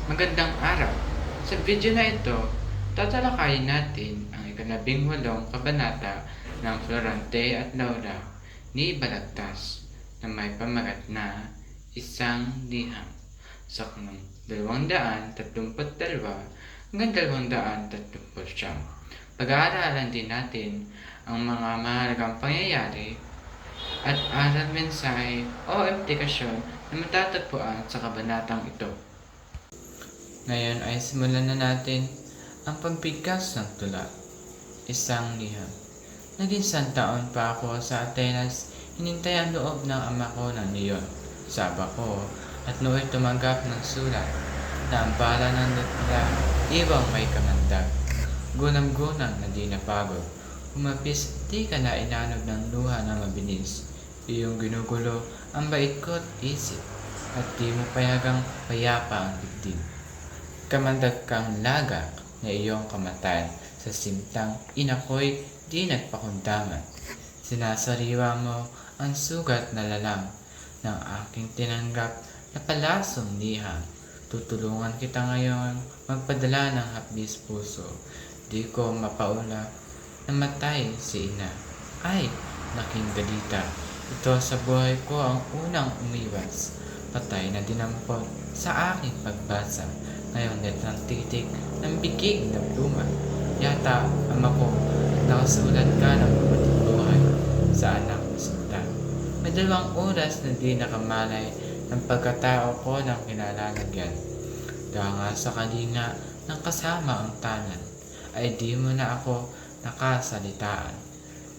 Magandang araw! Sa video na ito, tatalakayin natin ang ika-18 kabanata ng Florante at Laura ni Balagtas na may pamagat na Isang Liham, saknong 232 hanggang 239. Pag-aaralan din natin ang mga mahalagang pangyayari at aral, mensahe o implikasyon na matatagpuan sa kabanatang ito. Ngayon ay simulan na natin ang pagbigkas ng tula. Isang liham. Naging 100 pa ako sa Atenas, hinintay ang loob ng ama ko ng leyon. Saba ko at nooy tumanggap ng sulat na ang bala ng nila iwang may kamandag. Gunam-gunang na di napagod. Umapis, di ka na inanog ng luha na mabilis. Iyong ginugulo ang bait ko't isip at di mo payagang payapa ang dibdib. Kamandag kang lagak na iyong kamatayan sa simtang inako'y di nagpakundangan. Sinasariwa mo ang sugat na lalang ng aking tinanggap na palasong liham. Tutulungan kita ngayon magpadala ng hapdis puso. Di ko mapaula namatay si ina. Ay, laking galita. Ito sa buhay ko ang unang umiwas. Patay na dinampot sa aking pagbasa. Ngayon letang titik ng bigig na pluma. Yata, ama ko, nakasulat ka ng mabuting buhay sa anak na sinta. May 2 oras na di nakamalay ng pagkatao ko ng kinalalagyan. Dahil sa kalinga ng kasama ang tanan, ay di mo na ako nakasalitaan.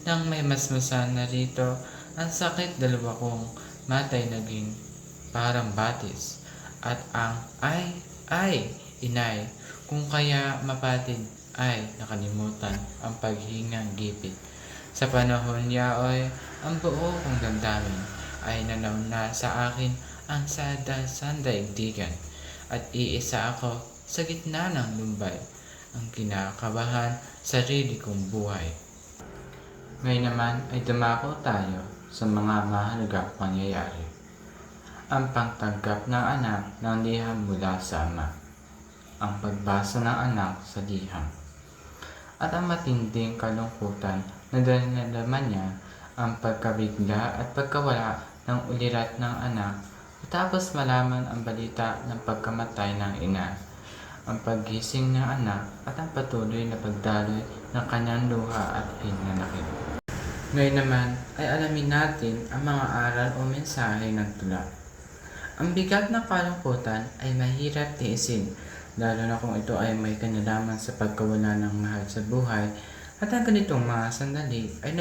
Nang may masmasan na rito, ang sakit 2 kong matay naging parang batis. At ang ay, inay, kung kaya mapatid ay nakalimutan ang paghingang gipit. Sa panahon yaoy, ang buo kong damdamin ay nanaw na sa akin ang sandaigdigan. At iisa ako sa gitna ng lumbay, ang kinakabahan sarili kong buhay. Ngayon naman ay dumako tayo sa mga mahalagang pangyayari. Ang pagtanggap ng anak ng liham mula sa ama. Ang pagbasa ng anak sa liham. At ang matinding kalungkutan na dinalaman niya ang pagkabigla at pagkawala ng ulirat ng anak matapos malaman ang balita ng pagkamatay ng ina. Ang paggising ng anak at ang patuloy na pagdaloy ng kanyang luha at hinanakit. Ngayon naman ay alamin natin ang mga aral o mensahe ng tula. Ang bigat ng kalungkutan ay mahirap tiisin, lalo na kung ito ay may kinalaman sa pagkawala ng mahal sa buhay, at ang ganitong mga sandali ay